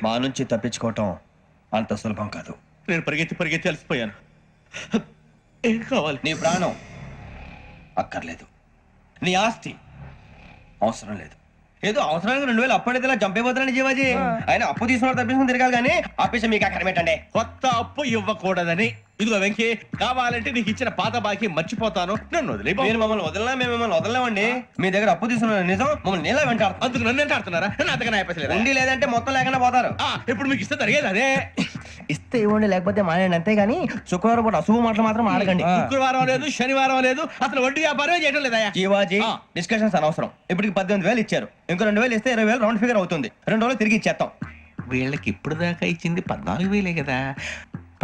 మా నుంచి తప్పించుకోవటం అంత సులభం కాదు. నేను పరిగెత్తి అలసిపోయాను. ఏం కావాలి? నీ ప్రాణం అక్కర్లేదు, నీ ఆస్తి అవసరం లేదు. ఏదో అవసరానికి 2000 అప్పటిలా చంపేపోతున్నాను జీవాజీ. ఆయన అప్పు తీసుకున్న తప్పించుకుని తిరగాలి కానీ ఆపేసి మీకు అక్కడ పెట్టండి. కొత్త అప్పు ఇవ్వకూడదని. ఇదిగో వెంకీ, కావాలంటే నీకు ఇచ్చిన పాత బాకీ మర్చిపోతాను, నన్ను వదిలే. మీరు మమ్మల్ని వదలనా? మేము మిమ్మల్ని వదలలేమండి. మీ దగ్గర అప్పు తీసుకున్న నిజం మమ్మల్ని నీలా వెంటాడుతుంది. అందుకు నన్ను ఎంత ఆడుతున్నారా? నన్ను అంతగా అయిపోలేదు. ఉండి లేదంటే మొత్తం లేకుండా పోతారు. ఇప్పుడు మీకు ఇస్తే జరిగేది అదే. ఇస్తే ఇవ్వండి, లేకపోతే మానేయండి, అంతేగాని శుక్రవారం పూట అశుభ మాటలు మాత్రం ఆడకండి. శుక్రవారం లేదు, శనివారం లేదు, అసలు వడ్డీ వ్యాపారం చేయడం లేదా? జీవాజీ, డిస్కషన్స్ అనవసరం. ఇప్పటికి 18,000 ఇచ్చారు, ఇంకో 2,000 ఇస్తే 20,000 రౌండ్ ఫిగర్ అవుతుంది. 2 రోజులు తిరిగి ఇచ్చేస్తాం. వీళ్ళకి ఇప్పుడు దాకా ఇచ్చింది 14,000 కదా,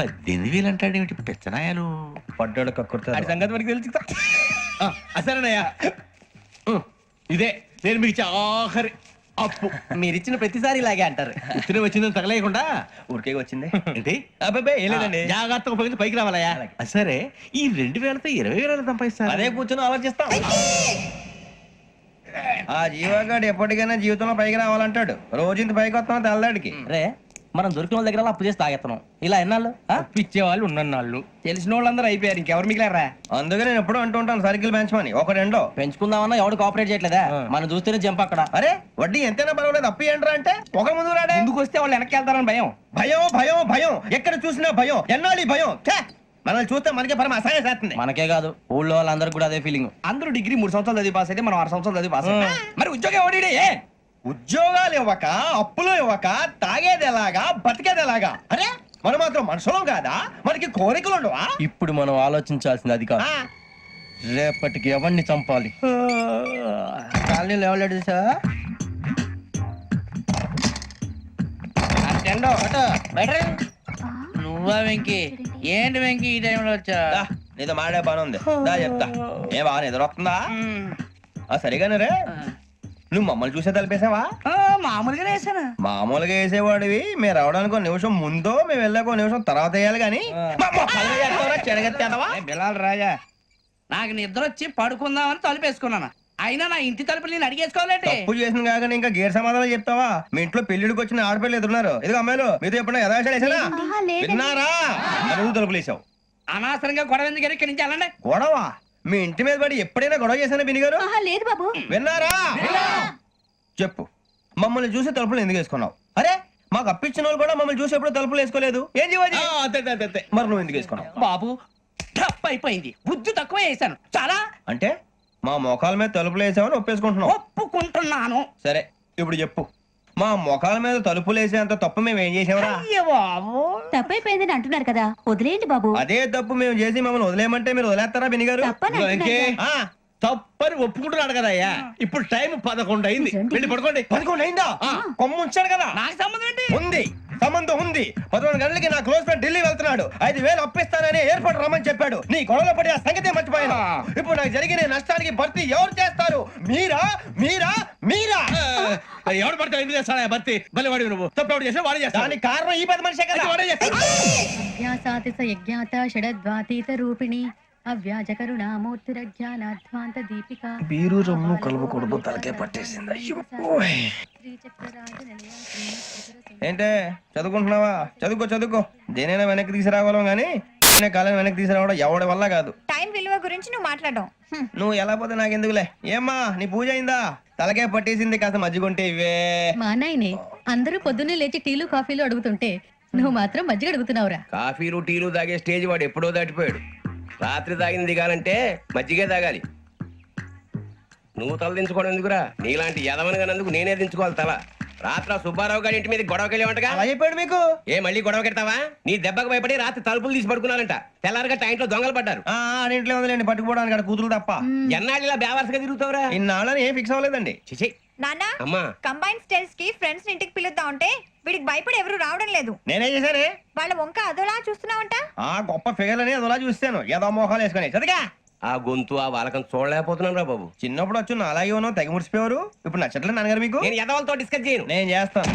18,000 అంటాడేమిటి పెచ్చనాయాలు? పడ్డాడు కక్కుర్తాడు. సంగతి వరకు తెలుసు. అసలేనయ్యా, ఇదే నేను మీకు ఇచ్చే ఆఖరి అప్పు. మీరు ఇచ్చిన ప్రతిసారి ఇలాగే అంటారు. ఇతనే వచ్చిందని తగలేయకుండా ఊరికే వచ్చింది ఏంటి? అబ్బాయి ఏం లేదండి. జాగ్రత్తగా ఉపయోగించి పైకి రావాలయ్యా. సరే, ఈ 2,000తో 20,000 సంపాదిస్తారు. అదే కూర్చొని ఆలోచిస్తాం. ఆ జీవగాడు ఎప్పటికైనా జీవితంలో పైకి రావాలంటాడు. రోజు ఇంత పైకి వస్తాం తెల్లడికి. రే, మనం దొరికిన వాళ్ళ దగ్గర అప్పు చేసి తాగెత్తనం. ఇలా ఎన్నాళ్ళు ఇచ్చే వాళ్ళు ఉన్నన్నాళ్ళు. తెలిసిన వాళ్ళందరూ అయిపోయారు, ఇంకెవరు మిగిలారా? అందుకే నేను ఎప్పుడు అంటూ ఉంటాను, సర్కిల్ బెంచ్ మని ఒక రెండో పెంచుకుందామన్నా ఎవడు కోఆపరేట్ చేయట్లేదా? మనం చూస్తేనే జంప్ అక్కడ. అరే వడ్డీ ఎంతైనా పర్వాలేదు, అప్పు ఏంట్రా అంటే ఒక ముందు రాడే. ముందుకు వస్తే వాళ్ళు వెనక్కి వెళ్తారని భయం. భయం భయం భయం, ఎక్కడ చూసినా భయం. ఎన్నాళ్ళు భయం? మనల్ని చూస్తే మనకే పరమ అసహాయం చేస్తుంది. మనకే కాదు, ఊళ్ళో వాళ్ళందరూ కూడా అదే ఫీలింగ్. అందరూ డిగ్రీ 3 సంవత్సరాలు చదివి పాస్ అయితే మనం 6 సంవత్సరాలు చదివి పాస్. మరి ఉద్యోగం ఎవడి? ఉద్యోగాలు ఇవ్వక, అప్పులు ఇవ్వక, తాగేది ఎలాగా, బతికేది ఎలాగా? అరే మనం మాత్రం మనుషులం కాదా? మనకి కోరికలు ఉండవా? ఇప్పుడు మనం ఆలోచించాల్సింది అది కాదు, రేపటికి ఎవరిని చంపాలి. కాలనీలో ఎవరు సార్? నువ్వా వెంకీ? ఏంటి వెంకీ ఈ టైంలో వచ్చా? నీతో మాడే పని ఉంది, దా చెప్తా. ఏ బాగా నిద్ర వస్తుందా? సరిగానే రే, నువ్వు మమ్మల్ని చూసే తలిపేసావా? మామూలుగానే వేసాను. మామూలుగా వేసేవాడివి. మీరు రావడానికి 1 నిమిషం ముందో, మేము వెళ్ళాక 1 నిమిషం తర్వాత వేయాలి కానీ బిలాల్ రాజా, నాకు నిద్ర వచ్చి పడుకుందామని తలుపేసుకున్నాను. అయినా నా ఇంటి తలుపులు నేను అడిగేసుకోవాలంటే తప్పు చేసిన కాక ఇంకా గేర్ సమాధానం చెప్తావా? మీ ఇంట్లో పెళ్లిడికి వచ్చిన ఆడపిల్లలు ఎదురున్నారు. ఇదిగో అమ్మాయిలు, మీతో ఎప్పుడైనా యథాశాలేసానా? విన్నారా? అడుగు తలుపులు వేసావు. అనవసరంగా గొడవ ఎందుకు ఇక్కడి నుంచి వెళ్ళండి. గొడవ? మీ ఇంటి మీద పడి ఎప్పుడైనా గొడవ చేశానా బిని గారు? లేదు బాబు. విన్నారా? చెప్పు, మమ్మల్ని చూసి తలుపులు ఎందుకు వేసుకున్నావు? అరే మాకు అప్పించిన వాళ్ళు కూడా మమ్మల్ని చూసి ఎప్పుడు తలుపులు వేసుకోలేదు. ఏం చేయాలి? మరి నువ్వు ఎందుకు వేసుకున్నావు? బాబు తప్పు అయిపోయింది, బుద్ధి తక్కువ వేసాను చాలా. అంటే మా మొఖాల మీద తలుపులు వేసామని ఒప్పేసుకుంటున్నావు? ఒప్పుకుంటున్నాను. సరే ఇప్పుడు చెప్పు, మా మొఖాల మీద తలుపులు వేసేంత తప్పు మేము ఏం చేసామరా? తప్పైపోయిందని అంటున్నారు కదా, వదిలేయండి బాబు. అదే తప్పు మేము చేసి మమ్మల్ని వదిలేయమంటే మీరు వదిలేస్తారా బిని గారు? తప్పని ఒప్పుకుంటున్నాడు కదా అయ్యా. ఇప్పుడు టైం 11 అయింది, వెళ్ళి పడుకోండి. 11 అయిందా? కొమ్ము ఉంచాడు కదా. నాకు సంబంధం ఏంటి? ఉంది, సంబంధం ఉంది. 11 గంటలకి నా క్లోజ్ ఫ్రెండ్ ఢిల్లీ వెళ్తున్నాడు. 5,000 అప్పిస్తానని ఎయిర్పోర్ట్ రమ్మని చెప్పాడు. నీ గొడవలో పడి ఆ సంగతే మర్చిపోయాను. ఇప్పుడు నాకు జరిగిన నష్టానికి భర్తీ ఎవరు చేస్తారు? మీరా మీరా మీరా? ఎవడు పడితే ఎందుకు చేస్తాడా భర్తీ? మళ్ళీ వాడి నువ్వు తప్పు ఎవడు చేసినా వాడే చేస్తాడు. దానికి కారణం ఈ 10 మనిషే కదా. వాడే చేస్తాడు. అవ్యాజ కరుణామూర్తిరజ్ఞానాధ్వాంత దీపిక. బీరు రమ్ము కలుపుకూడదు, తలకే పట్టేసింది. ఏంటే చదువుకుంటున్నావా? చదువుకో చదువుకో, దేనైనా వెనక్కి తీసుకురావాలం గానీ కాలం వెనక్కి తీసుకురావడం ఎవడి వల్ల కాదు. టైం విలువ గురించి నువ్వు మాట్లాడడం నువ్వు ఎలా పోతే నాకు ఎందుకులే. ఏమ్మా నీ పూజ అయిందా? తలకే పట్టేసింది, కాస్త మజ్జిగుంటే ఇవే. మా నాయనే అందరూ పొద్దున్నే లేచి టీలు కాఫీలు అడుగుతుంటే నువ్వు మాత్రం మజ్జిగ అడుగుతున్నావురా. కాఫీలు టీలు తాగే స్టేజ్ వాడు ఎప్పుడో దాటిపోయాడు. రాత్రి తాగింది దిగాలంటే మజ్జిగే తాగాలి. నువ్వు తల దించుకోవడం ఎందుకురా? నీలాంటి యదవనగానందుకు నేనే దించుకోవాలి తల. రాత్ర సుబ్బారావు గారి ఇంటి మీద గొడవకెళ్ళేవంటగా. అలా చెప్పాడు మీకు? ఏ మళ్ళీ గొడవ కెడతావా? నీ దెబ్బకు భయపడి రాత్రి తలుపులు తీసి పడుకున్నారంట. తెల్లారగా టైంట్లో దొంగలు పడ్డారు. ఆడింట్లో ఉందిలేండి, పట్టుకుపోవడానికి అక్కడ కూతురు తప్ప. ఎన్నాళ్ళు ఇలా బేవర్స్గా తిరుగుతావురా? ఇన్నాళ్ళని ఏం ఫిక్స్ అవ్వలేదండి. చిచి నాన్న అమ్మా, కంబైన్ స్టైల్స్ కి ఫ్రెండ్స్ ఇంటికి పిలుద్దాం అంటే వీడికి భయపడి ఎవరు రావడం లేదు. నేనేం చేశానే? వాళ్ళ వంక అదోలా చూస్తున్నావంట. గొప్ప ఫిగర్ అని అదోలా చూస్తాను, ఏదో మోహాలు వేసుకొని చదిగా. ఆ గొంతు ఆ వాలకం చూడలేకపోతున్నాను రా బాబు. చిన్నప్పుడు వచ్చి నా అలాగే ఉన్నావు, తెగ ముడిచిపోయారు. ఇప్పుడు నచ్చట్లేదు నాన్నగారు మీకు? నేను యదవలతో డిస్కస్ చేయను. నేను చేస్తాను.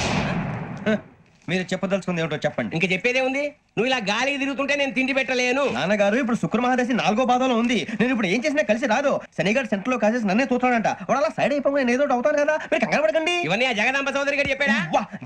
మీరు చెప్పదలుచుకుంది ఏమిటో చెప్పండి. ఇంకా చెప్పేదే ఉంది. నువ్వు ఇలా గాలికి తిరుగుతుంటే నేను తిండి పెట్టలేను. నాన్నగారు ఇప్పుడు శుక్ర మహాదశి 4వ పాదంలో ఉంది. నేను ఇప్పుడు ఏం చేసినా కలిసి రాదు. శనిగారు సెంటర్ లో కాసేసి నన్నే చూస్తాడంట. వాడు అలా సైడ్ అయిపోయి నేను ఏదో ఒకటి అవుతాను కదా, మీరు కంగారు పడకండి. ఇవన్నీ ఆ జగదాంబ చౌదరి గారు చెప్పాడా?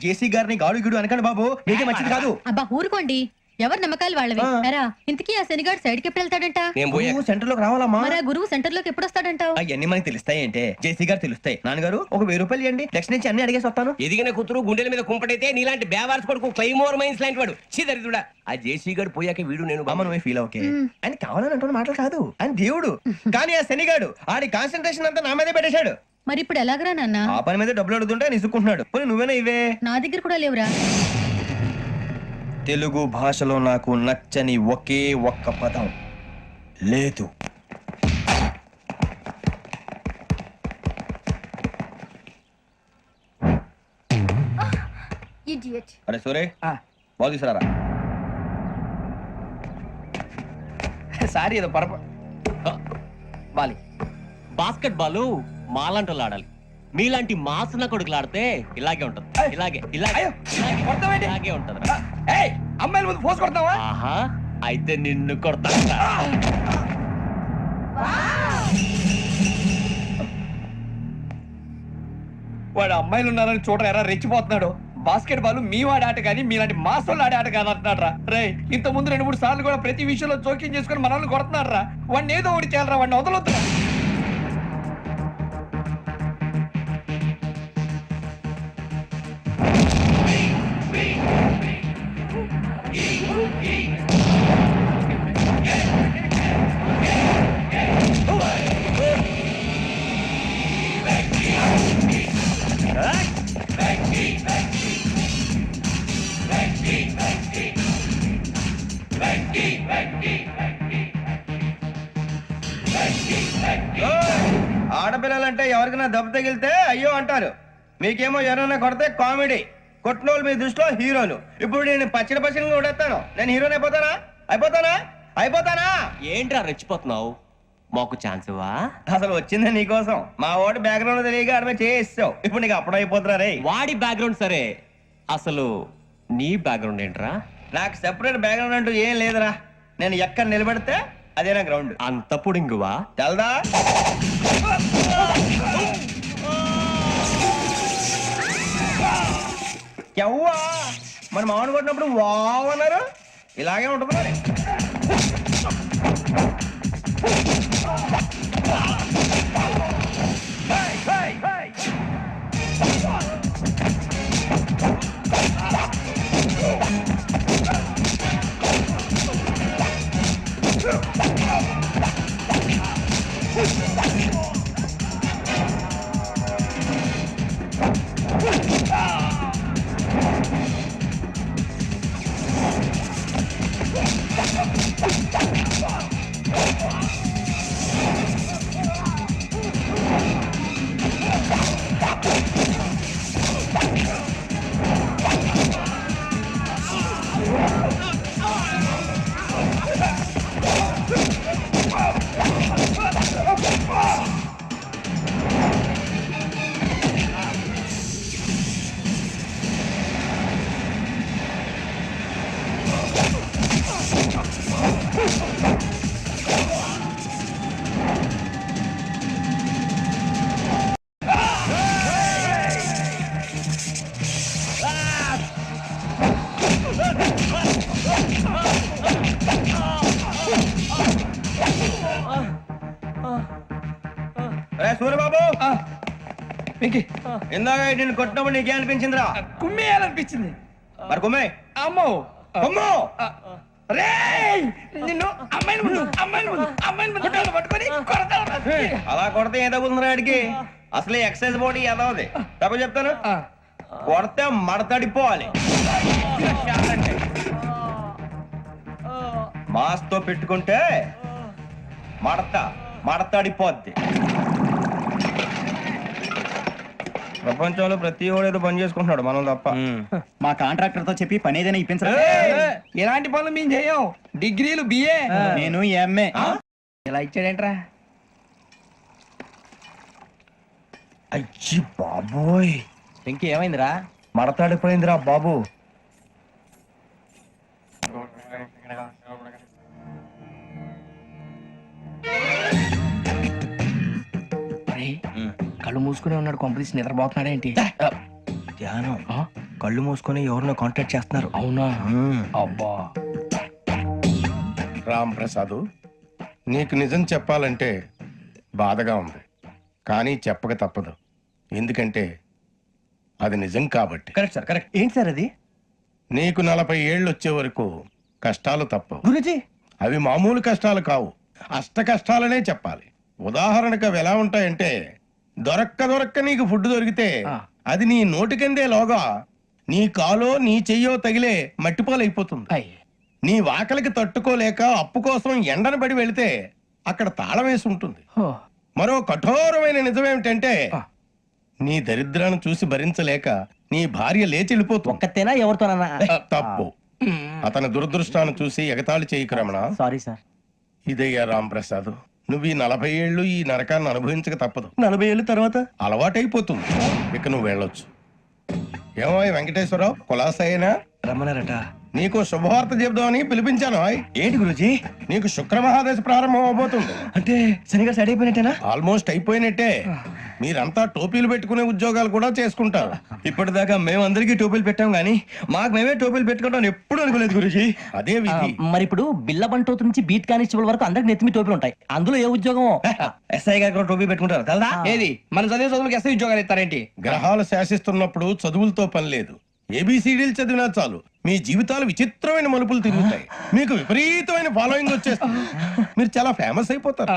జేసీ గారిని గాడు గిడు అనకండి బాబు, మీకే మంచిది కాదు. అబ్బా ఊరుకోండి, ఎవరి నమ్మకాలు వాళ్ళవి. ఎరా ఇంతకీ ఆ శనిగాడు సైడ్ కి ఎప్పుడు వెళ్తాడంట? నేను పోయా. సెంటర్ లోకి రావాలమ్మా. మరి ఆ గురువు సెంటర్ లోకి ఎప్పుడు వస్తాడంటావు? అవన్నీ మనకి తెలుస్తాయి అంటే జేసీ గారు తెలుస్తాయి. నాన్నగారు ఒక 1000 రూపాయలు ఇవ్వండి, నెక్స్ట్ నుంచి అన్ని అడిగేసి వస్తాను. ఎదిగిన కూతురు గుండెల మీద కుంపటైతే నీలాంటి బేవార్స్ కొడుకు క్లైమోర్ మైన్స్ లాంటి వాడు చీదరిదుడా. ఆ జేసీ గారు పోయాక వీడు నేను అమ్మ నువ్వే ఫీల్ ఓకే. ఆయన కావాలని అంటున్న మాటలు కాదు, ఆయన దేవుడు. కానీ ఆ శనిగాడు ఆడి కాన్సన్ట్రేషన్ అంతా నా మీదే పెట్టేశాడు. మరి ఇప్పుడు ఎలాగరా నాన్న? ఆ పని మీద డబ్బులు అడుగుతుంటే నిసుక్కుంటున్నాడు. పోనీ నువ్వేనా ఇవే? నా దగ్గర కూడా లేవురా. తెలుగు భాషలో నాకు నచ్చని ఒకే ఒక్క పదం లేదు. అరే సూరే, బాగు తీసుకురారా. సారీ ఏదో పరప బాలి. బాస్కెట్ బాల్ మాలాంటి ఆడాలి. మీలాంటి మాసన కొడుకులు ఆడితే ఇలాగే ఉంటది. ఇలాగే ఇలాగే ఇలాగే ఉంటది. అమ్మాయిల ముందు ఫోర్స్ కొడతావా? ఆహా, అయితే నిన్ను కొడతా. వాడు అమ్మాయిలు ఉన్నారని చూడరా ఎరా రెచ్చిపోతున్నాడు. బాస్కెట్ బాల్ మీ వాడి ఆట కానీ మీలాంటి మాసోళ్ళు ఆడే ఆట కాదు అంటున్నాడు రా. రే ఇంత ముందు 2-3 సార్లు కూడా ప్రతి విషయంలో జోక్యం చేసుకుని మనల్ని కొడుతున్నాడు రా. వాడిని ఏదో ఒకటి చేయాలరా, వాడిని వదలొద్దు. ఆడపిల్లలంటే ఎవరికైనా దెబ్బ తగిలితే అయ్యో అంటారు, మీకేమో ఎవరైనా కొడితే కామెడీ. కొట్టినోళ్ళు మీ దృష్టిలో హీరోలు. ఇప్పుడు నేను పచ్చడి కొడేస్తాను, నేను హీరోని అయిపోతానా? ఏంట్రా రెచ్చిపోతున్నావు? మాకు ఛాన్స్ ఇవ్వా? అసలు వచ్చిందే నీకోసం. మా వాడి బ్యాక్గ్రౌండ్ తెలియక ఆడమే చేసావు. ఇప్పుడు నీకు అప్పుడు అయిపోతున్నా రే. వాడి బ్యాక్గ్రౌండ్ సరే, అసలు నీ బ్యాక్గ్రౌండ్ ఏంట్రా? నాకు సెపరేట్ బ్యాక్గ్రౌండ్ అంటూ ఏం లేదురా. నేను ఎక్కడ నిలబడితే అదే నా గ్రౌండ్. అంత పుడింగువా? తెల్దా? ఎవ్వా మన మామిడి కొట్టినప్పుడు వావ్ అన్నారు, ఇలాగే ఉంటుంది మరి. వెంకీ ఇందాక నేను కొట్టినప్పుడు నీకే అనిపించిందిరా? కుమ్మేయాలనిపించింది. మరి కుమ్మే. అమ్మో కుమ్ము. రేయ్ నిన్ను అమ్మాయిల ముందు గుడ్డలు పట్టుకొని కొడతాను. అలా కొడితే ఏ తగ్గుతుందిరా ఆడికి? అసలే ఎక్సర్సైజ్ బాడీ ఏదవుది. తప్ప చెప్తాను, కొడితే మడతడిపోవాలి. మాస్తో పెట్టుకుంటే మడతడిపోద్ది. ప్రపంచంలో ప్రతి వాడు ఏదో పని చేసుకుంటున్నాడు, మనం తప్ప. మా కాంట్రాక్టర్ తో చెప్పి పని ఏదైనా ఇప్పించరా? ఇలాంటి పనులు మేము చేయం. డిగ్రీలు బిఏ, నేను ఎంఏ. ఇలా ఇచ్చాడేంట్రా? అయ్యి బాబోయ్, ఇంకేమైందిరా? మడతాడిపోయిందిరా బాబు. కళ్ళు మూసుకునే ఉన్నాడు, కొంపదీసి నిద్రపోతున్నాడేంటి? ధ్యానం. కళ్ళు మూసుకొని ఎవరినో కాంటాక్ట్ చేస్తున్నారు. అవునా? అబ్బా. రామ్ ప్రసాద్, నీకు నిజం చెప్పాలంటే బాధగా ఉంది, కానీ చెప్పక తప్పదు. ఎందుకంటే అది నిజం కాబట్టి. Correct sir, correct. ఏంటి సార్ అది? నీకు 40 ఏళ్ళు వచ్చే వరకు కష్టాలు తప్పవు. గురుజీ, అవి మామూలు కష్టాలు కావు, అష్ట కష్టాలనే చెప్పాలి. ఉదాహరణకు అవి ఎలా ఉంటాయంటే, దొరక్క నీకు ఫుడ్ దొరికితే అది నీ నోటికందే లోగా నీ కాలో నీ చెయ్యో తగిలే మట్టిపాలైపోతుంది. నీ వాకలికి తట్టుకోలేక అప్పు కోసం ఎండను పడి వెళితే అక్కడ తాళం వేసి ఉంటుంది. మరో కఠోరమైన నిజమేమిటంటే, నీ దరిద్రాన్ని చూసి భరించలేక నీ భార్య లేచి వెళ్ళిపోతుంది. ఒక్కతేనా ఎవరితోనన్నా? తప్పు. అతని దురదృష్టాన్ని చూసి ఎగతాళి చేయకు రమణ. Sorry sir. ఇదయ్యా రాంప్రసాద్, నువ్వు ఈ 40 ఏళ్ళు ఈ నరకాన్ని అనుభవించక తప్పదు. 40 ఏళ్ళ తర్వాత అలవాటైపోతుంది. ఇక నువ్వు వెళ్ళొచ్చు. ఏమో వెంకటేశ్వరరావు, కులాసైనా రమ్మన్నారట. నీకు శుభవార్త చెబుదామని పిలిపించాను. ఏంటి గురుజీ? నీకు శుక్రమహాదశ ప్రారంభం అవబోతుంది. అంటే శనిగా సెట్ అయిపోయినట్టేనా? ఆల్మోస్ట్ అయిపోయినట్టే. మీరంతా టోపీలు పెట్టుకునే ఉద్యోగాలు కూడా చేసుకుంటారు. ఇప్పటిదాకా మేమందరికీ టోపీలు పెట్టాం గానీ మాకు మేమే టోపీలు పెట్టుకుంటాం ఎప్పుడు అనుకోలేదు గురుజీ. అదే విధి. మరి ఇప్పుడు బిల్ల బంటోతు నుంచి బీట్ కానిస్టేబుల్ వరకు అందరికి నెత్తిమి టోపీలు ఉంటాయి. అందులో ఏ ఉద్యోగం? ఎస్ఐ గారు కూడా టోపీ పెట్టుకుంటారు కదా? ఏది మన చదివే చదువులకు ఎస్ఐ ఉద్యోగాలు ఇస్తారేంటి? గ్రహాలు శాసిస్తున్నప్పుడు చదువులతో పని లేదు. ఏబిసిడీలు చదివినా చాలు మీ జీవితాలు విచిత్రమైన మలుపులు తిరుగుతాయి. మీకు విపరీతమైన ఫాలోయింగ్ వచ్చేస్తుంది. మీరు చాలా ఫేమస్ అయిపోతారు.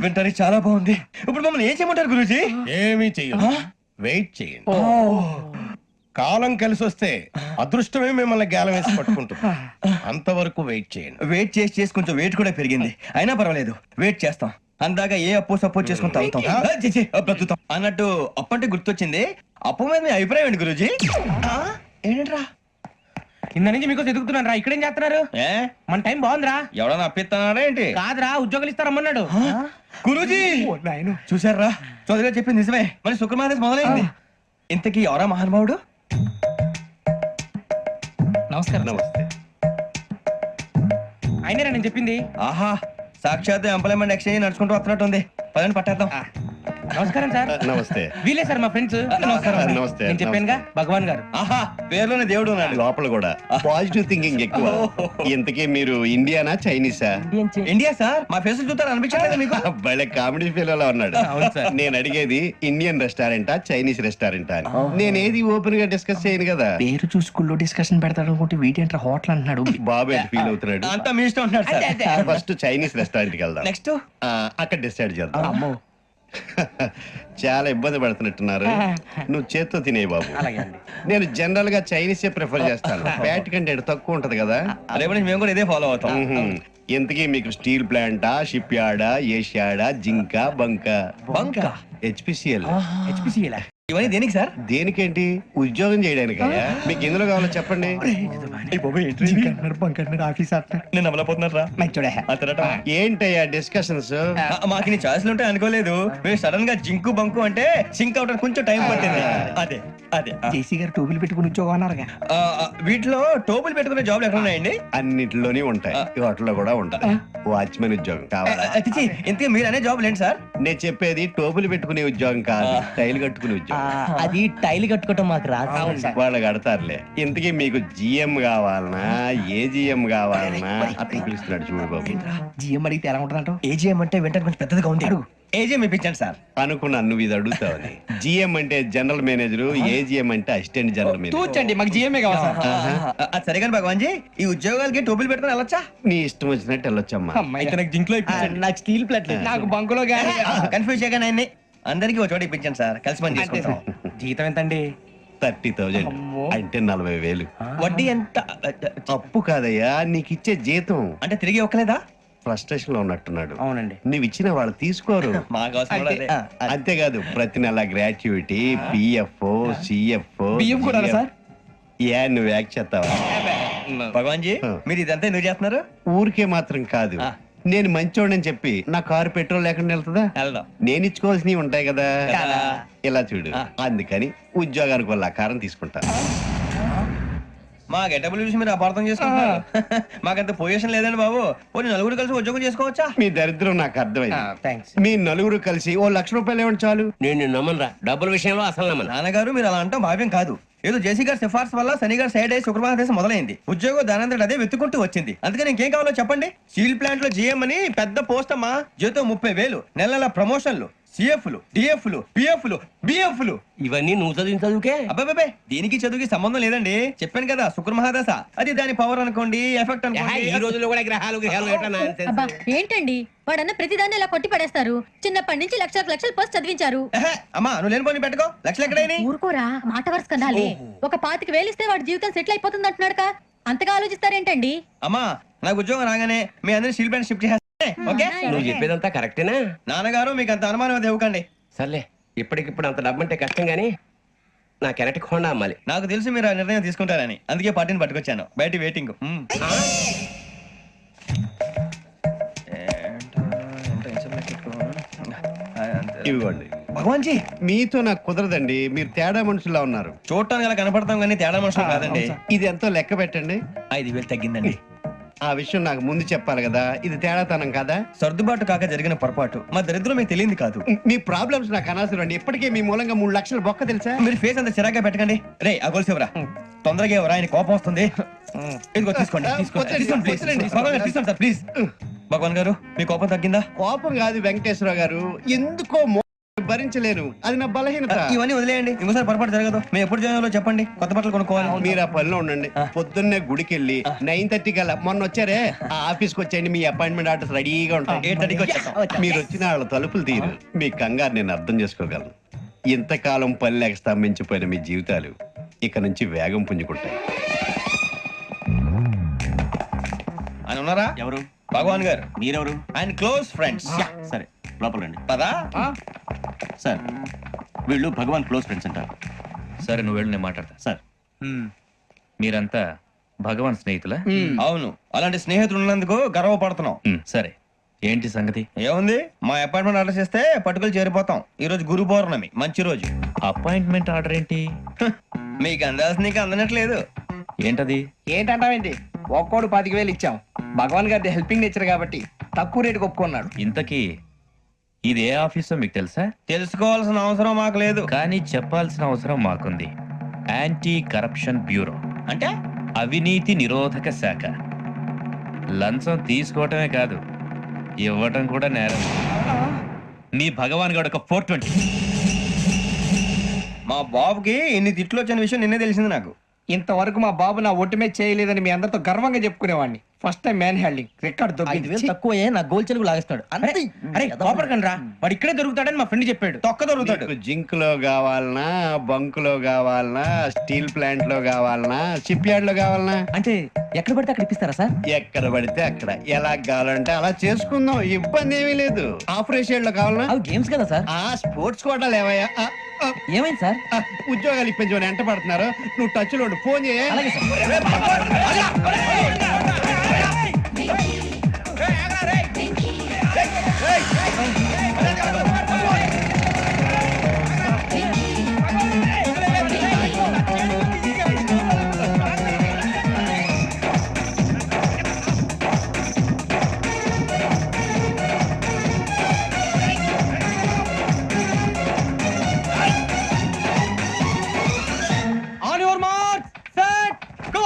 వింటానికి చాలా బాగుంది. ఇప్పుడు మమ్మల్ని ఏం చేయమంటారు గురుజీ? ఏమీ చెయ్యదు, వెయిట్ చేయండి. కాలం కలిసి వస్తే అదృష్టమే మిమ్మల్ని గేలం వేసి పట్టుకుంటుంది. అంతవరకు వెయిట్ చేయండి. వెయిట్ చేసి కొంచెం వెయిట్ కూడా పెరిగింది. అయినా పర్వాలేదు, వెయిట్ చేస్తాం. అందాక ఏ అప్పు సపోర్ట్ చేసుకుని తాగుతాం, బ్రతుకుతాం అన్నట్టు. అప్పు అంటే గుర్తొచ్చింది, అప్పు మీద మీ అభిప్రాయం ఏంటి గురుజీ? ఏంటరా కింద నుంచి మీకు ఎదుగుతున్నాను రా. ఇక్కడేం చేస్తున్నారు? మన టైం బాగుందిరా. ఎవడన్నా అప్పిస్తున్నారా ఏంటి? కాదురా, ఉద్యోగాలు ఇస్తారమ్మన్నాడు గురూజీ. చూసారా, చౌదరిగా చెప్పింది నిజమే. మరి శుక్రమాదేశ్ మొదలైంది. ఇంతకీ ఎవరా మహానుభావుడు? నమస్కారం. నమస్తే. అయినరా నేను చెప్పింది? ఆహా, సాక్షాత్ ఎంప్లాయ్మెంట్ ఎక్స్చేంజ్ నడుచుకుంటూ వస్తున్నట్టు ఉంది. పదండి పట్టేద్దాం. నమస్కారం సార్. నమస్తే. వీలే సార్ మా ఫ్రెండ్స్. నమస్కారం. నమస్తే. నేను చెప్పానుగా భగవాన్ గారు. ఆహా, పేర్లోనే దేవుడు ఉన్నాడు. లోపల కూడా పాజిటివ్ థింకింగ్ ఎక్కువ. ఇంతకీ మీరు ఇండియానా చైనీసా? India sir. మా ఫేస్ చూస్తారు అనిపించలేదు మీకు? భలే కామెడీ ఫీల్ అలా ఉన్నాడు. నేను అడిగేది ఇండియన్ రెస్టారెంటా చైనీస్ రెస్టారెంటా అని. నేనేది ఓపెన్ గా డిస్కస్ చేయను కదా. పేరు చూసుకుల్లో డిస్కషన్ పెడతాడు అనుకుంటే వీటి ఏంట్రా హోటల్ అంటున్నాడు. బాబు ఎంత ఫీల్ అవుతున్నాడు? అంతా మీ ఇష్టం ఉంటాడు సార్. ఫస్ట్ చైనీస్ రెస్టారెంట్ కి వెళ్దాం. నెక్స్ట్ అక్కడ డిసైడ్ చేద్దాం. చాలా ఇబ్బంది పడుతున్నట్టున్నారు. నువ్వు చేత్తో తినే బాబు. నేను జనరల్ గా చైనీస్ ప్రిఫర్ చేస్తాను. ఫ్యాట్ కంటెంట్ తక్కువ ఉంటది కదా. రేపు నుంచి మేము కూడా ఇదే ఫాలో అవుతాం. ఇంతకీ మీకు స్టీల్ ప్లాంటా, షిప్ యార్డా, ఏషియాడా, జింక, బంకా? హెచ్పిసిఎల్. ఇవన్నీ దేనికి సార్? దేనికేంటి? ఉద్యోగం చేయడానికి. మీకు ఎందులో కావాలో చెప్పండి. నేను అమలపోతున్నా. ఏంటయ్యా డిస్కషన్స్? మాకు నీ ఛాయిస్లు ఉంటాయి అనుకోలేదు. మీరు సడన్ గా జింకు బంకు అంటే సింక్ అవడానికి కొంచెం టైం పట్టింది. అదే అదే జేసీ గారు టోపీలు పెట్టుకుని ఉద్యోగం అన్నారుగా. వీటిలో టోపులు పెట్టుకునే జాబ్లు ఎక్కడ ఉన్నాయండి? అన్నిటిలోనే ఉంటాయి. ఈ హోటల్లో కూడా ఉంటాయి. వాచ్మెన్ ఉద్యోగం కావాలా? ఇంతకీ మీరు అనే జాబ్ ఏంటి సార్? నేను చెప్పేది టోపులు పెట్టుకునే ఉద్యోగం కాదు, టైల్ కట్టుకునే ఉద్యోగం. అది టైల్ కట్టుకోవటం మాకు రాదు. వాళ్ళు కడతారులే. ఇంతకీ మీకు జిఎం కావాలనా, ఏ జిఎం కావాలనా? అతను పిలుస్తున్నాడు చూడు బాబు. జిఎం అడిగితే ఎలా ఉంటుందంట? ఏజీఎం అంటే వెంటనే కొంచెం పెద్దదిగా ఉంది. ఏజీఎం ఇప్పించండి సార్. అనుకున్నాను నువ్వు ఇది అడుగుతావని. జిఎం అంటే జనరల్ మేనేజర్, ఏజిఎం అంటే అసిస్టెంట్ జనరల్ మేనేజర్. తూచండి, మాకు జిఎంఏ కావాలి సార్. అది సరే కానీ భగవాన్ జీ, ఈ ఉద్యోగాలకి టోపీలు పెట్టుకుని వెళ్ళొచ్చా? నీ ఇష్టం వచ్చినట్టు వెళ్ళొచ్చమ్మా. అమ్మాయి, నాకు జింక్ లో నాకు స్టీల్ ప్లేట్ నాకు బంకులో గానీ కన్ఫ్యూజ్ చేయగానే ఆయన్ని అందరికీ ఒక చోట ఇప్పించండి సార్, కలిసి పని చేసుకుంటాం. జీతం ఎంతండి? 30,000 అంటే 40,000. వడ్డీ ఎంత? అప్పు కాదయ్యా, నీకు ఇచ్చే జీతం. అంటే తిరిగి ఒక్కలేదా? ఫ్రస్ట్రేషన్ లో ఉన్నట్టున్నాడు. అవునండి. నువ్వు ఇచ్చిన వాళ్ళు తీసుకోరు. మాకు అవసరం కూడా అదే. అంతేకాదు ప్రతి నెల గ్రాట్యుటీ, పిఎఫ్, సిఎఫ్. బియ్యం కూడా సార్? ఏ నువ్వు యాక్ట్ చేస్తావా? భగవాన్ జీ, మీరు ఇదంతా ఎందుకు చేస్తున్నారు? ఊరికే మాత్రం కాదు, నేను మంచోడని చెప్పి నా కారు పెట్రోల్ లేకుండా వెళ్తుందా? వెళ్దాం. నేను ఇచ్చుకోవాల్సినవి ఉంటాయి కదా. కదా. ఇలా చూడు, అందుకని ఉద్యోగానికి వాళ్ళ ఆకారం తీసుకుంటా. మా గెటబుల్ చూసి మీరు అపార్థం చేసుకుంటున్నారు. మాకంత పొజిషన్ లేదండి బాబు. పోనీ నలుగురు కలిసి ఉద్యోగం చేసుకోవచ్చా? మీ దరిద్రం నాకు అర్థమైంది. థ్యాంక్స్. మీ నలుగురు కలిసి ఓ ₹1,00,000 ఇవ్వండి చాలు. నేను నమ్మనరా, డబ్బుల విషయంలో అసలు నమ్మను. నాన్నగారు మీరు అలా అంటాం భావ్యం కాదు. ఏదో జేసీ గారి సిఫార్సు వల్ల శని గారు సైడ్ అయ్యి శుక్రవారం దేశం మొదలైంది. ఉద్యోగం దానంతటి అదే వెతుకుంటూ వచ్చింది. అందుకని ఇంకేం కావాలో చెప్పండి. స్టీల్ ప్లాంట్ లో జీఎం అని పెద్ద పోస్ట్ అమ్మా. జీతం 30,000, నెల నెల ప్రమోషన్లు, సిఎఫ్లు, డిఎఫ్లు, పిఎఫ్లు, బిఎఫ్లు. ఇవన్నీ నువ్వు చదివిన చదువుకే. అబ్బాబే, దీనికి చదువుకి సంబంధం లేదండి. చెప్పాను కదా, శుక్ర మహాదశ. అది దాని పవర్ అనుకోండి, ఎఫెక్ట్ ఈ అనుకోండి. రోజుల్లో కూడా గ్రహాలు ఎట్లా nonsense? అబ్బా ఏంటండి వాడన్న ప్రతిదాన్ని ఇలా కొట్టి పడేస్తారు. చిన్నప్పటి నుంచి లక్షలు పోస్ట్ చదివించారు. ఎహె, అమ్మా నువ్వు లేని పోనీ పెట్టుకో. లక్షలు ఎక్కడైనా ఊరుకోరా, మాట వరుస కదాలే. ఒక 25,000 ఇస్తే వాడి జీవితం సెటిల్ అయిపోతుంది అంటున్నాడుగా. అంతగా ఆలోచిస్తారేంటండి? అమ్మా నాకు ఉద్యోగం రాగానే మీ అందరినీ స్టీల్ ప్లాంట్ షిఫ్ట్ చేస్తే ఓకే? నువ్వు చెప్పేదంతా కరెక్టేనా? నాన్నగారు మీకు అంత అనుమానం అది ఇవ్వకండి. సర్లే, ఇప్పటికిప్పుడు అంత డబ్బు అంటే కష్టం గానీ నా కెనటిక్ హోండా అమ్మాలి. నాకు తెలిసి మీరు ఆ నిర్ణయం తీసుకుంటారని, అందుకే పార్టీని పట్టుకొచ్చాను. బయట వెయిటింగ్. ఇవ్వండి. భగవాన్ జీ, మీతో నాకు కుదరదండి, మీరు తేడా మనుషులా ఉన్నారు. చూడటానికి అలా కనపడతాం కానీ తేడా మనుషులు కాదండి. ఇది ఎంతో లెక్క పెట్టండి. 5,000 తగ్గిందండి. ఆ విషయం నాకు ముందు చెప్పాలి కదా, ఇది తేడాతనం కదా. సర్దుబాటు కాక జరిగిన పొరపాటు. మా దరిద్రం మీకు తెలియదు కాదు. మీ ప్రాబ్లమ్స్ నాకు అనవసరం అండి. ఇప్పటికే మీ మూలంగా 3 లక్షలు బొక్క తెలుసా. మీరు ఫేస్ అంత చిరాగ్గా పెట్టకండి. రే ఆ గొలుసు ఎవరా? తొందరగా ఎవరా? ఆయన కోపం వస్తుంది. ఇదిగో తీసుకోండి, తీసుకోండి, తీసుకోండి, ప్లీజ్. భగవాన్ గారు తీసుకోండి సార్, ప్లీజ్. భగవాన్ గారు మీ కోపం తగ్గిందా? కోపం కాదు వెంకటేశ్వర గారు, ఎందుకో భరించలేను, అది నా బలహీనత. ఇవన్నీ వదిలేయండి, ఇంకోసారి పొరపాటు జరగదు. మేము ఎప్పుడు జాయిన్ అవ్వాలో చెప్పండి, కొత్త బట్టలు కొనుక్కోవాలి. మీరు ఆ పనిలో ఉండండి. పొద్దున్నే గుడికి వెళ్ళి 9:30 కల్లా, మొన్న వచ్చారే ఆ ఆఫీస్కి వచ్చేయండి. మీ అపాయింట్మెంట్ ఆర్డర్స్ రెడీగా ఉంటాయి. 8:30కి వచ్చేస్తాం. మీరు వచ్చిన వాళ్ళ తలుపులు తీరు. మీ కంగారు నేను అర్థం చేసుకోగలను. ఇంతకాలం పని లేక స్తంభించిపోయిన మీ జీవితాలు ఇక నుంచి వేగం పుంజుకుంటాయి. ఆయన ఉన్నారా? ఎవరు? భగవాన్ గారు. మీరెవరు? ఆయన క్లోజ్ ఫ్రెండ్స్. సరే, లోపల రండి. పదా? సార్, వీళ్ళు భగవాన్ క్లోజ్ ఫ్రెండ్స్ అంటారు. సరే నువ్వు వెళ్ళి నేను మాట్లాడతా. సార్, మీరంతా భగవాన్ స్నేహితులా? అవును, అలాంటి స్నేహితులు ఉన్నందుకు గర్వపడుతున్నాం. సరే, ఏంటి సంగతి? ఏముంది, మా అపాయింట్మెంట్ ఆర్డర్ చేస్తే పట్టుకులు చేరిపోతాం. ఈ రోజు గురు పౌర్ణమి, మంచి రోజు. అపాయింట్మెంట్ ఆర్డర్ ఏంటి? మీకు అందాల్సిన నీకు అందనట్లేదు. ఏంటది? ఏంటంటావేంటి? ఒక్కోడు 25,000 ఇచ్చాం. భగవాన్ గారి హెల్పింగ్ నేచర్ కాబట్టి తక్కువ రేటుకి ఒప్పుకున్నాడు. ఇంతకీ ఇది ఏ ఆఫీసో మీకు తెలుసా? తెలుసుకోవాల్సిన అవసరం మాకు లేదు. కానీ చెప్పాల్సిన అవసరం మాకుంది. యాంటీ కరప్షన్ బ్యూరో అంటే అవినీతి నిరోధక శాఖ. లంచం తీసుకోవటమే కాదు, ఇవ్వటం కూడా నేరం. మీ భగవాన్ గారు ఒక 420. మా బాబుకి ఇన్ని తిట్లు వచ్చిన విషయం నిన్నే తెలిసింది నాకు. ఇంతవరకు మా బాబు నా ఒట్టుమే చేయలేదని మీ అందరితో గర్వంగా చెప్పుకునేవాడిని. First time man handing record దొబ్బింది. తక్కువే నా గోల్ చెలుగు లాగేస్తాడు. అరే కోపడకండి రా, వాడు ఇక్కడే దొరుకుతాడని మా ఫ్రెండ్ చెప్పాడు. తొక్క దొరుకుతాడు. మీకు జింక్ లో కావాలనా, బంక్ లో కావాలనా, స్టీల్ ప్లాంట్ లో కావాలనా, షిప్ యార్డ్ లో కావాలనా? అంటే ఎక్కడ పడితే అక్కడ ఇప్పిస్తారా సార్? ఎక్కడ పడితే అక్కడ, ఎలా కావాలంటే అలా చేసుకుందాం, ఇబ్బంది ఏమీ లేదు. ఆపరేషన్ లో కావాలనా? అవి గేమ్స్ కదా సార్. ఆ స్పోర్ట్స్ కోటాలు ఏవయ్యా? ఏమైంది సార్? ఉద్యోగాలు ఇప్పించమని ఎంట పడుతున్నారు. నువ్వు టచ్ లో ఫోన్ చేయ. అలాగే sir. On your mark, set, go.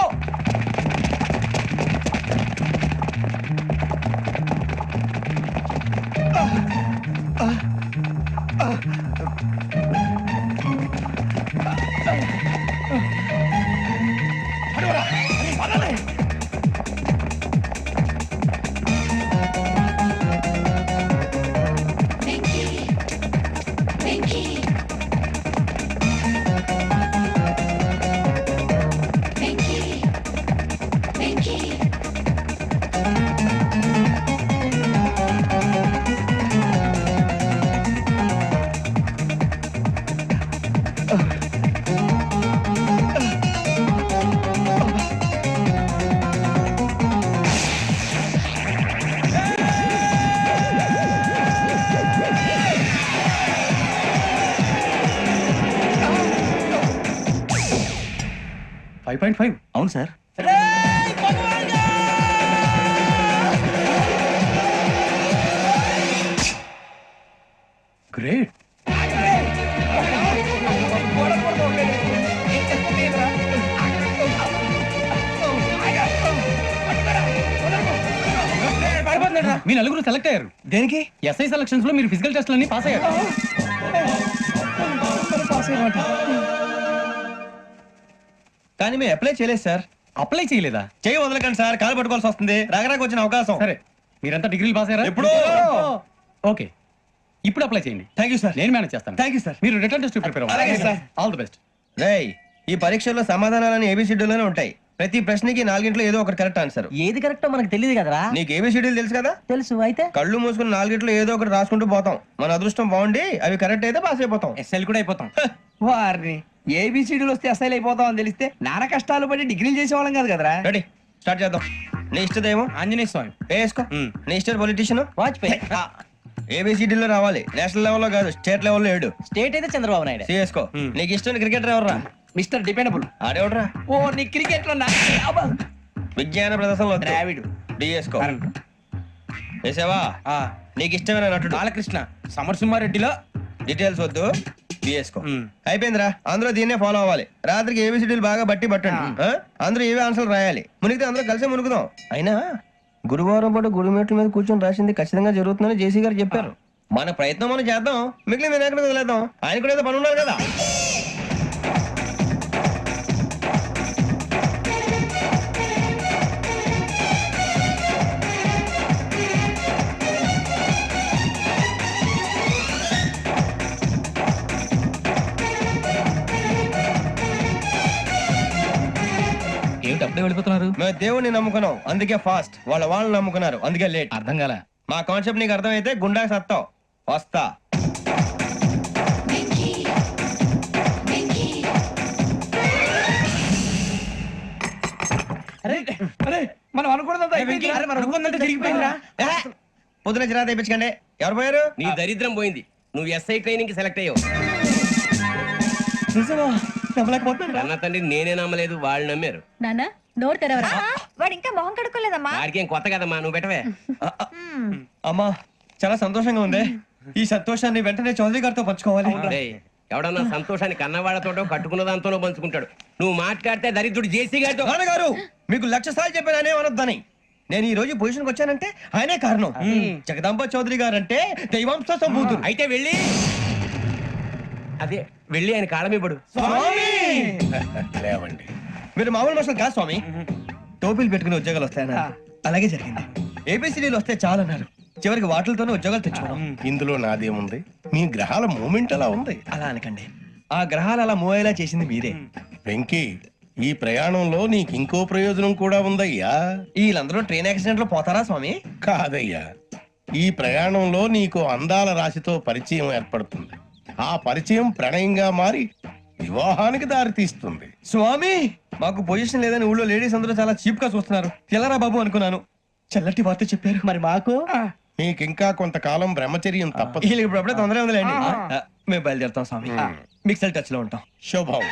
5.5 అవును సార్. గ్రేట్. మీ నలుగురు సెలెక్ట్ అయ్యారు. దేనికి? ఎస్ఐ సెలక్షన్స్ లో మీరు ఫిజికల్ టెస్ట్ అన్ని పాస్ అయ్యారు. కానీ మేము అప్లై చేయలేదు సార్. అప్లై చేయలేదా? చేయి వదలకండి సార్, కాలు పట్టుకోవాల్సి వస్తుంది. రాగరాకు వచ్చిన అవకాశం. సరే, మీరంతా డిగ్రీలు పాస్ అయ్యారా? ఎప్పుడో. ఓకే, ఇప్పుడు అప్లై చేయండి. Thank you sir. నేను మేనేజ్ చేస్తాను. Thank you sir. మీరు రిటర్న్ టెస్ట్ ప్రిపేర్ అలాగే సార్. All the best. రేయ్, ఈ పరీక్షల్లో సమాధానాలని ఏబిసిడ్యూల్లోనే ఉంటాయి. ప్రతి ప్రశ్నకి 4 ఏదో ఒకటి కరెక్ట్ ఆన్సర్. ఏది కరెక్టో మనకు తెలియదు కదరా. నీకు ఏబిసిడ్యూల్ తెలుసు కదా? తెలుసు. అయితే కళ్ళు మూసుకుని 4 ఏదో ఒకటి రాసుకుంటూ పోతాం. మన అదృష్టం బాగుండి అవి కరెక్ట్ అయితే పాస్ అయిపోతాం. ఎస్ఎల్ కూడా అయిపోతాం. వారిని ఏబిసిడీలు వస్తే అసైల్ అయిపోతాం అని తెలిస్తే నాన్న కష్టాలు పడి డిగ్రీలు చేసేవాళ్ళం కాదు కదరా. రెడీ, స్టార్ట్ చేద్దాం. నీ ఇష్టదేమో ఆంజనేయ స్వామి. వేసుకో. నీ ఇష్ట పొలిటీషియన్ వాజ్పేయి. ఏబిసిడీలో రావాలి, నేషనల్ లెవెల్లో కాదు, స్టేట్ లెవెల్లో 7. స్టేట్ అయితే చంద్రబాబు నాయుడు. సిఎస్కో. నీకు ఇష్టం క్రికెటర్ ఎవర్రా? Mister dependable. ఆడేవడరా? ఓ నీ క్రికెట్ లో విజ్ఞాన ప్రదర్శనలో ద్రావిడు. డిఎస్కో. వేసావా? నీకు ఇష్టమైన నటుడు? బాలకృష్ణ. సమర్సింహారెడ్డిలో డీటెయిల్స్ వద్దు, బిఎస్కో. అయిపోయిందిరా. అందరూ దీన్నే ఫాలో అవ్వాలి. రాత్రికి ఏబిసిడీలు బాగా బట్టి పట్టండి. అందరూ ఏవే ఆన్సర్లు రాయాలి. మునిగితే అందరూ కలిసి మునుగుదాం. అయినా గురువారం పాటు గురుమేట్ల మీద కూర్చొని రాసింది ఖచ్చితంగా జరుగుతుందని జేసీ గారు చెప్పారు. మన ప్రయత్నం మనం చేద్దాం, మిగిలిన నేను ఎక్కడ వదిలేద్దాం. ఆయన కూడా ఏదో పని ఉన్నారు కదా. ఏమిటి అప్పుడే వెళ్ళిపోతున్నారు? మేము దేవుడిని నమ్ముకున్నాం, అందుకే ఫాస్ట్. వాళ్ళని నమ్ముకున్నారు, అందుకే లేట్. అర్థం కాల. మా కాన్సెప్ట్ నీకు అర్థమైతే గుండా సత్తావు. వస్తా. మనం అనుకున్నదంతా పొద్దున చిరా తెప్పించకండి. ఎవరు పోయారు? నీ దరిద్రం పోయింది. నువ్వు ఎస్ఐ ట్రైనింగ్ కి సెలెక్ట్ అయ్యావు. అన్న తండ్రి నేనే నమ్మలేదు, వాళ్ళు నమ్మారు. నాన్న నోరు తెరవరా. వాడు ఇంకా మొహం కడుక్కోలేదమ్మా. వాడికి ఏం కొత్త కదమ్మా, నువ్వు పెట్టవే. అమ్మా, చాలా సంతోషంగా ఉంది. ఈ సంతోషాన్ని వెంటనే చౌదరి గారితో పంచుకోవాలి. డేయ్, ఎవడన్నా సంతోషాన్ని కన్నవాళ్లతోటో కట్టుకున్న దాంతోనో పంచుకుంటాడు. నువ్వు మాట్లాడితే దరిద్రుడు జేసీ గారితో. నాన్నగారు, మీకు 1,00,000 సార్లు చెప్పాను ఆయనే అనొద్దని. నేను ఈ రోజు పొజిషన్కి వచ్చానంటే ఆయనే కారణం. జగదాంబ చౌదరి గారు అంటే దైవాంశ సంభూతుడు. అయితే వెళ్ళి అదే వెళ్ళి ఆయన కాళ్ళమివ్వడు. లేవండి. మీరు మామూలు మనుషులు కాదు స్వామి. టోపీలు పెట్టుకుని ఉద్యోగాలు వస్తాయన్నారు, అలాగే జరిగింది. ఏబిసిడీలు వస్తే చాలన్నారు, చివరికి వాటిలతోనే ఉద్యోగాలు తెచ్చుకున్నాం. ఇందులో నాదేముంది? మీ గ్రహాల మూమెంట్ అలా ఉంది. అలా అనకండి, ఆ గ్రహాలు అలా మూవ్ అయ్యేలా చేసింది మీరే. వెంకీ, ఈ ప్రయాణంలో నీకు ఇంకో ప్రయోజనం కూడా ఉందయ్యా. వీళ్ళందరూ ట్రైన్ యాక్సిడెంట్ లో పోతారా స్వామి? కాదయ్యా, ఈ ప్రయాణంలో నీకు అందాల రాశితో పరిచయం ఏర్పడుతుంది. ఆ పరిచయం ప్రణయంగా మారి వివాహానికి దారితీస్తుంది. స్వామి, మాకు పొజిషన్ లేదని ఊళ్ళో లేడీస్ అందరూ చాలా చీప్ గా చూస్తున్నారు. తెల్లరా బాబు అనుకున్నాను. చల్లటి వార్త చెప్పారు. మరి మాకు నీకింకా కొంతకాలం బ్రహ్మచర్యం తప్పదు. వీళ్ళకి ఇప్పుడు అప్పుడే తొందరగా ఉందిలేండి. మేము బయలుదేరుతాం స్వామి. మిక్సెల్ టచ్ లో ఉంటాం. శుభం.